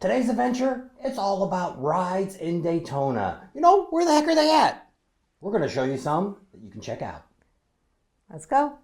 Today's adventure, it's all about rides in Daytona. You know, where the heck are they at? We're going to show you some that you can check out. Let's go.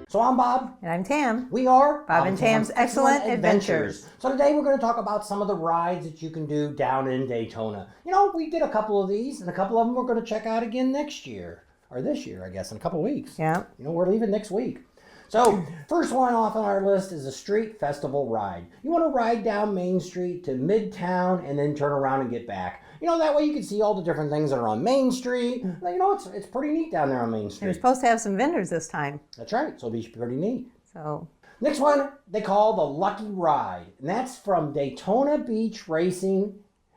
So I'm Bob. And I'm Tam. We are Bob and Tam's Excellent Adventures. So today we're going to talk about some of the rides that you can do down in Daytona. You know, we did a couple of these, and a couple of them we're going to check out again next year. Or this year, I guess, in a couple of weeks. Yeah. You know, we're leaving next week. So, first one off on our list is a street festival ride. You want to ride down Main Street to Midtown and then turn around and get back. You know, that way you can see all the different things that are on Main Street. You know, it's pretty neat down there on Main Street. We're supposed to have some vendors this time. That's right, so it'll be pretty neat. So, next one, they call the Lucky Ride. And that's from Daytona Beach Racing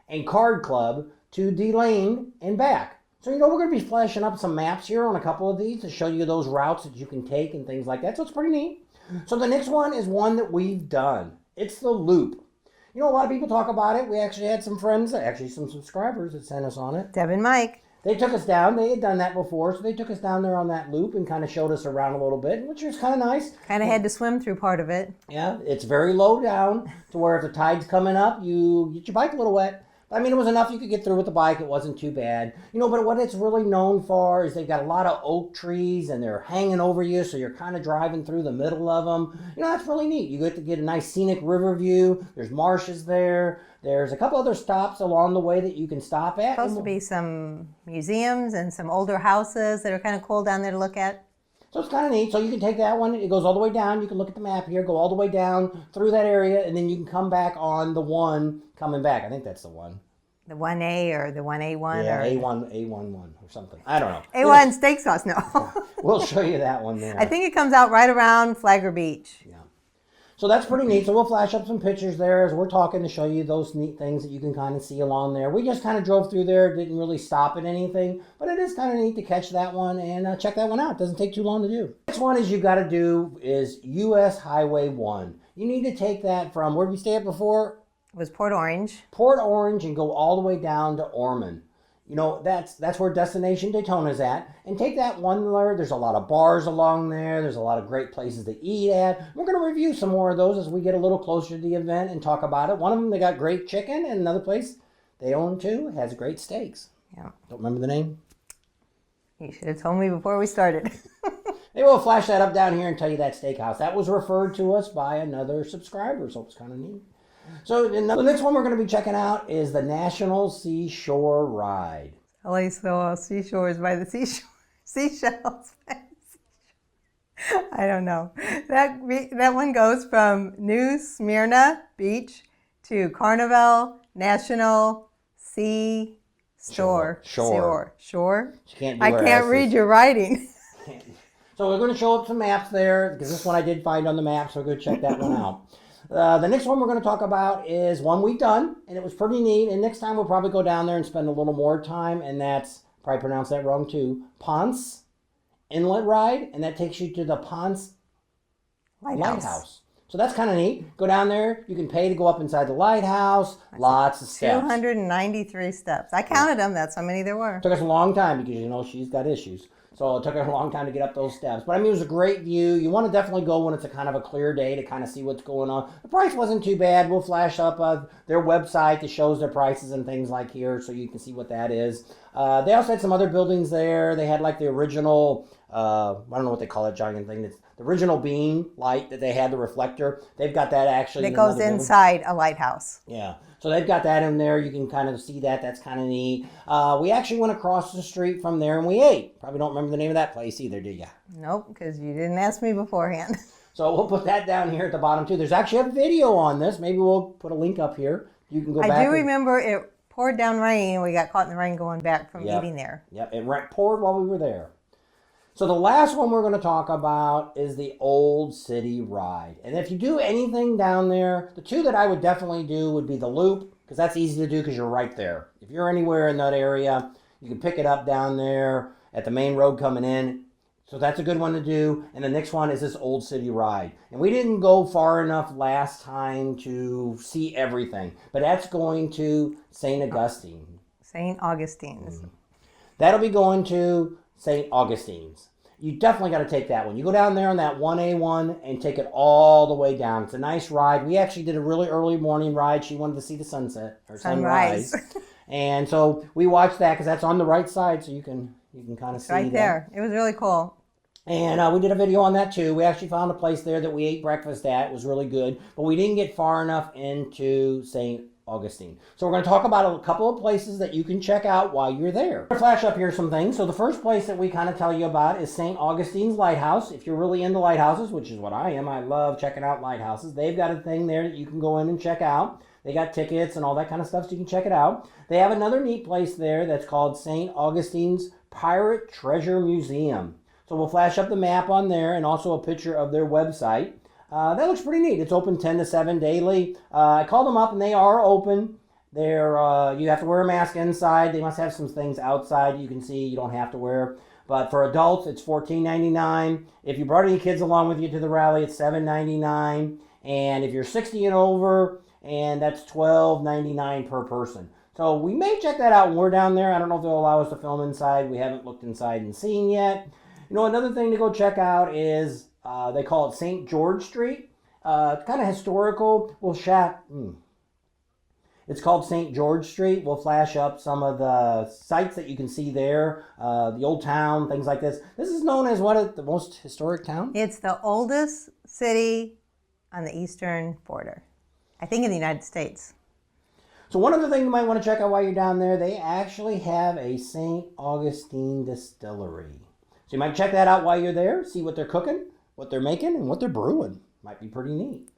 and Card Club to DeLane and back. So, you know, we're going to be flashing up some maps here on a couple of these to show you those routes that you can take and things like that. So it's pretty neat. So the next one is one that we've done. It's the Loop. You know, a lot of people talk about it. We actually had some friends, actually some subscribers that sent us on it. Deb and Mike. They took us down. They had done that before. So they took us down there on that loop and kind of showed us around a little bit, which was kind of nice. Kind of had to swim through part of it. Yeah, it's very low down to where if the tide's coming up, you get your bike a little wet. I mean, it was enough you could get through with the bike. It wasn't too bad. You know, but what it's really known for is they've got a lot of oak trees and they're hanging over you, so you're kind of driving through the middle of them. You know, that's really neat. You get to get a nice scenic river view. There's marshes there. There's a couple other stops along the way that you can stop at. Supposed to be some museums and some older houses that are kind of cool down there to look at. So it's kind of neat. So you can take that one. It goes all the way down. You can look at the map here, go all the way down through that area, and then you can come back on the one coming back. I think that's the one. The 1A or the 1A1? Yeah, or A11 or something. I don't know. A1 steak sauce, no. We'll show you that one there. I think it comes out right around Flagler Beach. Yeah. So that's pretty neat. So we'll flash up some pictures there as we're talking to show you those neat things that you can kind of see along there. We just kind of drove through there, didn't really stop at anything, but it is kind of neat to catch that one and check that one out. It doesn't take too long to do. Next one is you've got to do is US Highway 1. You need to take that from, where did we stay at before? It was Port Orange. Port Orange and go all the way down to Ormond. You know, that's where Destination Daytona's at. And take that one there. There's a lot of bars along there. There's a lot of great places to eat at. We're going to review some more of those as we get a little closer to the event and talk about it. One of them, they got great chicken, and another place they own too has great steaks. Yeah. Don't remember the name? You should have told me before we started. Maybe we'll flash that up down here and tell you that steakhouse. That was referred to us by another subscriber, so it's kind of neat. So the next one we're going to be checking out is the National Seashore Ride. I like so seashores by the seashore. Seashells by the seashore. I don't know. That one goes from New Smyrna Beach to Carnival National Seashore. Shore. I can't read your writing. So we're going to show up some maps there, because this one I did find on the map, so we're going to check that one out. The next one we're going to talk about is one we've done, and it was pretty neat. And next time we'll probably go down there and spend a little more time, and that's, probably pronounced that wrong too, Ponce Inlet Ride, and that takes you to the Ponce Lighthouse. So that's kind of neat. Go down there. You can pay to go up inside the lighthouse. Lots of steps. 293 steps. I counted them. That's how many there were. It took us a long time because, you know, she's got issues. So it took her a long time to get up those steps. But I mean, it was a great view. You want to definitely go when it's a kind of a clear day to kind of see what's going on. The price wasn't too bad. We'll flash up their website that shows their prices and things like here so you can see what that is. They also had some other buildings there. They had like the original, I don't know what they call that giant thing. It's the original beam light that they had, the reflector. They've got that actually. It goes inside a lighthouse. Yeah. So they've got that in there. You can kind of see that. That's kind of neat. We actually went across the street from there and we ate. Probably don't remember the name of that place either, do you? Nope, because you didn't ask me beforehand. So we'll put that down here at the bottom too. There's actually a video on this. Maybe we'll put a link up here. You can go back. I do remember it poured down rain and we got caught in the rain going back from eating there. Yep, it poured while we were there. So the last one we're going to talk about is the Old City Ride. And if you do anything down there, the two that I would definitely do would be the Loop, because that's easy to do because you're right there. If you're anywhere in that area, you can pick it up down there at the main road coming in. So that's a good one to do. And the next one is this Old City Ride. And we didn't go far enough last time to see everything, but that's going to St. Augustine. St. Augustine's. That'll be going to St. Augustine's. you definitely got to take that one. You go down there on that 1A1 and take it all the way down. It's a nice ride. We actually did a really early morning ride. She wanted to see the sunset or sunrise. And so we watched that because that's on the right side, so you can kind of see right there. It was really cool. And we did a video on that too. We actually found a place there that we ate breakfast at. It was really good, but we didn't get far enough into St. Augustine. So we're going to talk about a couple of places that you can check out while you're there. I'm going to flash up here some things. So the first place that we kind of tell you about is St. Augustine's Lighthouse. If you're really into lighthouses, which is what I am, I love checking out lighthouses. They've got a thing there that you can go in and check out. They got tickets and all that kind of stuff, so you can check it out. They have another neat place there that's called St. Augustine's Pirate Treasure Museum. So we'll flash up the map on there and also a picture of their website. That looks pretty neat. It's open 10 to 7 daily. I called them up and they are open. They're you have to wear a mask inside. They must have some things outside you can see you don't have to wear. But for adults, it's $14.99. If you brought any kids along with you to the rally, it's $7.99. And if you're 60 and over, and that's $12.99 per person. So we may check that out when we're down there. I don't know if they'll allow us to film inside. We haven't looked inside and seen yet. You know, another thing to go check out is they call it St. George Street. It's kind of historical. It's called St. George Street. We'll flash up some of the sites that you can see there. The old town, things like this. This is known as what, the most historic town? It's the oldest city on the eastern border, I think, in the United States. So one other thing you might want to check out while you're down there, they actually have a St. Augustine distillery. So you might check that out while you're there, see what they're cooking, what they're making, and what they're brewing. Might be pretty neat.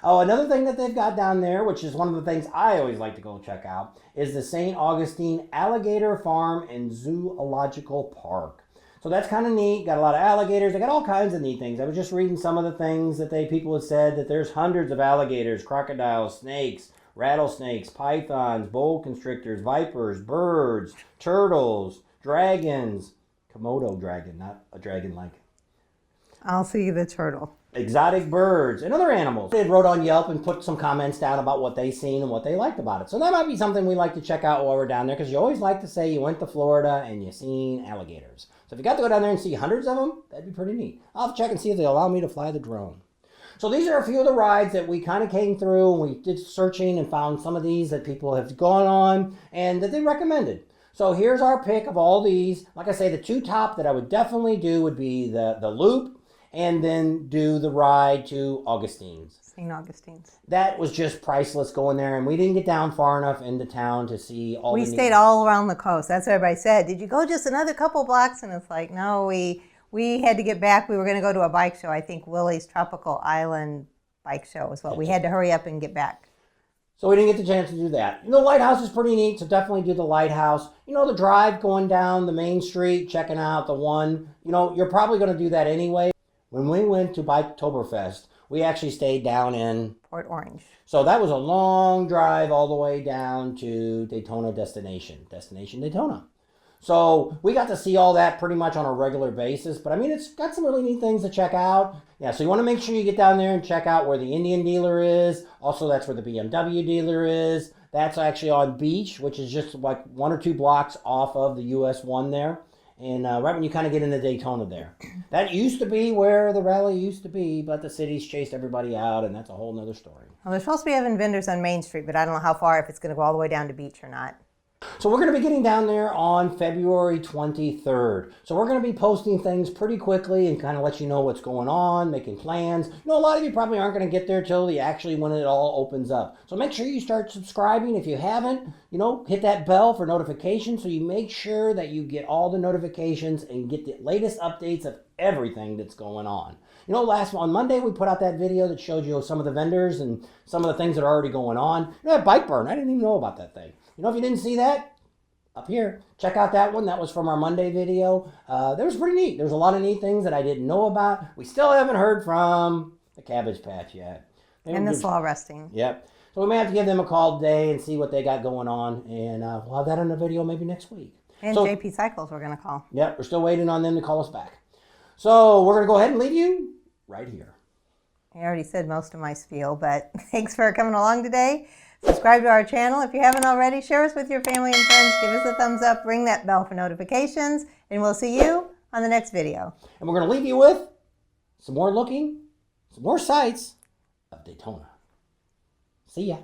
Oh, another thing that they've got down there, which is one of the things I always like to go check out, is the St. Augustine Alligator Farm and Zoological Park. So that's kind of neat. Got a lot of alligators. They got all kinds of neat things. I was just reading some of the things that people have said, that there's hundreds of alligators, crocodiles, snakes, rattlesnakes, pythons, boa constrictors, vipers, birds, turtles, dragons, Komodo dragon, not a dragon like. I'll see the turtle. Exotic birds and other animals. They wrote on Yelp and put some comments down about what they seen and what they liked about it. So that might be something we like to check out while we're down there, because you always like to say you went to Florida and you seen alligators. So if you got to go down there and see hundreds of them, that'd be pretty neat. I'll have to check and see if they allow me to fly the drone. So these are a few of the rides that we kind of came through, and we did searching and found some of these that people have gone on and that they recommended. So here's our pick of all these. Like I say, the two top that I would definitely do would be the loop, and then do the ride to Augustine's. St. Augustine's. That was just priceless going there, and we didn't get down far enough into town to see all We stayed all around the coast. That's what everybody said. Did you go just another couple blocks? And it's like, no, we had to get back. We were going to go to a bike show. I think Willie's Tropical Island bike show is what we had to hurry up and get back. So we didn't get the chance to do that. You know, the lighthouse is pretty neat, so definitely do the lighthouse. You know, the drive going down the main street, checking out the one, you know, you're probably going to do that anyway. When we went to Biketoberfest, we actually stayed down in Port Orange. So that was a long drive all the way down to Daytona Destination Daytona. So we got to see all that pretty much on a regular basis. But I mean, it's got some really neat things to check out. Yeah, so you want to make sure you get down there and check out where the Indian dealer is. Also, that's where the BMW dealer is. That's actually on Beach, which is just like 1 or 2 blocks off of the US 1 there. And right when you kind of get into Daytona there. That used to be where the rally used to be, but the city's chased everybody out, and that's a whole nother story. Well, they're supposed to be having vendors on Main Street, but I don't know how far, if it's going to go all the way down to Beach or not. So we're going to be getting down there on February 23rd. So we're going to be posting things pretty quickly and kind of let you know what's going on, making plans. You know, a lot of you probably aren't going to get there till when it all opens up. So make sure you start subscribing. If you haven't, you know, hit that bell for notifications so you make sure that you get all the notifications and get the latest updates of everything that's going on. You know, on Monday, we put out that video that showed you some of the vendors and some of the things that are already going on. You know, that bike burn, I didn't even know about that thing. You know, if you didn't see that, up here, check out that one. That was from our Monday video. That was pretty neat. There's a lot of neat things that I didn't know about. We still haven't heard from the Cabbage Patch yet. And the Slow Resting. Yep. So we may have to give them a call today and see what they got going on. And we'll have that in a video maybe next week. And JP Cycles we're going to call. Yep, we're still waiting on them to call us back. So we're going to go ahead and leave you right here. I already said most of my spiel, but thanks for coming along today. Subscribe to our channel if you haven't already. Share us with your family and friends. Give us a thumbs up. Ring that bell for notifications. And we'll see you on the next video. And we're going to leave you with some more sights of Daytona. See ya.